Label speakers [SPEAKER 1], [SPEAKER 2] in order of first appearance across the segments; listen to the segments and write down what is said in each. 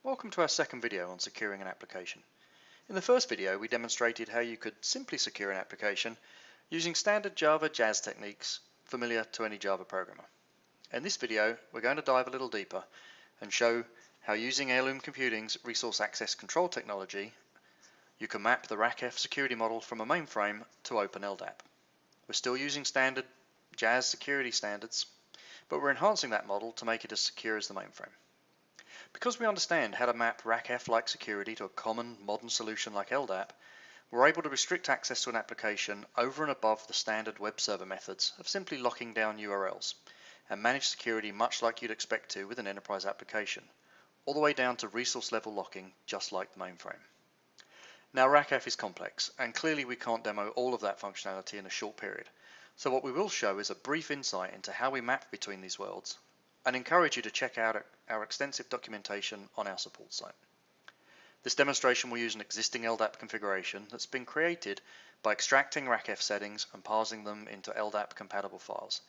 [SPEAKER 1] Welcome to our second video on securing an application. In the first video, we demonstrated how you could simply secure an application using standard Java Jazz techniques familiar to any Java programmer. In this video, we're going to dive a little deeper and show how using Heirloom Computing's resource access control technology, you can map the RACF security model from a mainframe to OpenLDAP. We're still using standard Jazz security standards, but we're enhancing that model to make it as secure as the mainframe. Because we understand how to map RACF-like security to a common modern solution like LDAP, we're able to restrict access to an application over and above the standard web server methods of simply locking down URLs and manage security much like you'd expect to with an enterprise application, all the way down to resource level locking just like the mainframe. Now RACF is complex and clearly we can't demo all of that functionality in a short period, so what we will show is a brief insight into how we map between these worlds and encourage you to check out our extensive documentation on our support site. This demonstration will use an existing LDAP configuration that's been created by extracting RACF settings and parsing them into LDAP compatible files.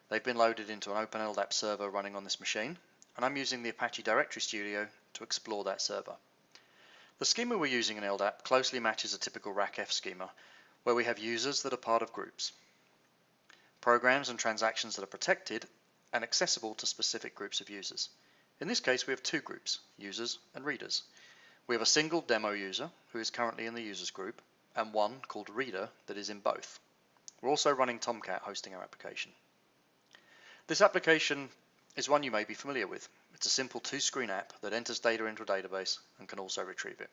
[SPEAKER 1] They've been loaded into an OpenLDAP server running on this machine, and I'm using the Apache Directory Studio to explore that server. The schema we're using in LDAP closely matches a typical RACF schema, where we have users that are part of groups, programs and transactions that are protected and accessible to specific groups of users. In this case, we have two groups, users and readers. We have a single demo user who is currently in the users group and one called reader that is in both. We're also running Tomcat hosting our application. This application is one you may be familiar with. It's a simple two-screen app that enters data into a database and can also retrieve it.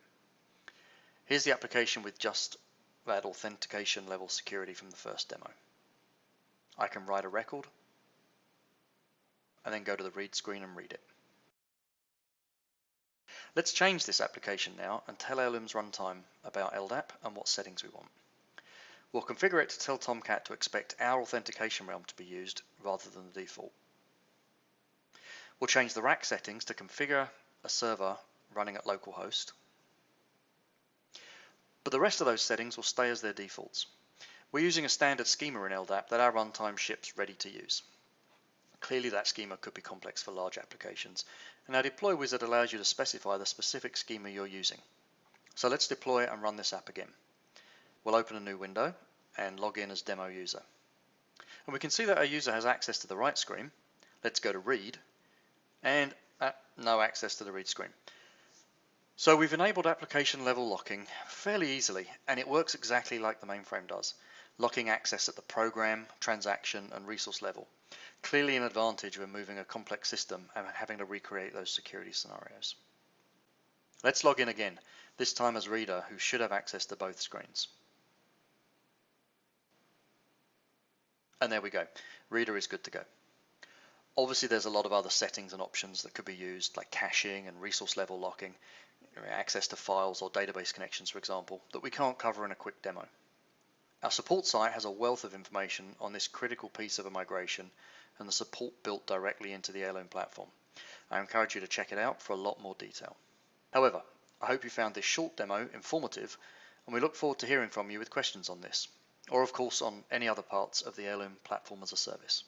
[SPEAKER 1] Here's the application with just that authentication level security from the first demo. I can write a record and then go to the read screen and read it. Let's change this application now and tell Heirloom's runtime about LDAP and what settings we want. We'll configure it to tell Tomcat to expect our authentication realm to be used rather than the default. We'll change the RAC settings to configure a server running at localhost, but the rest of those settings will stay as their defaults. We're using a standard schema in LDAP that our runtime ships ready to use. Clearly that schema could be complex for large applications, and our deploy wizard allows you to specify the specific schema you're using. So let's deploy and run this app again. We'll open a new window and log in as demo user. And we can see that our user has access to the write screen. Let's go to read, and no access to the read screen. So we've enabled application level locking fairly easily, and it works exactly like the mainframe does, locking access at the program, transaction, and resource level. Clearly an advantage when moving a complex system and having to recreate those security scenarios. Let's log in again, this time as reader who should have access to both screens. And there we go, reader is good to go. Obviously there's a lot of other settings and options that could be used, like caching and resource level locking, access to files or database connections for example, that we can't cover in a quick demo. Our support site has a wealth of information on this critical piece of a migration and the support built directly into the Heirloom platform. I encourage you to check it out for a lot more detail. However, I hope you found this short demo informative, and we look forward to hearing from you with questions on this, or of course on any other parts of the Heirloom platform as a service.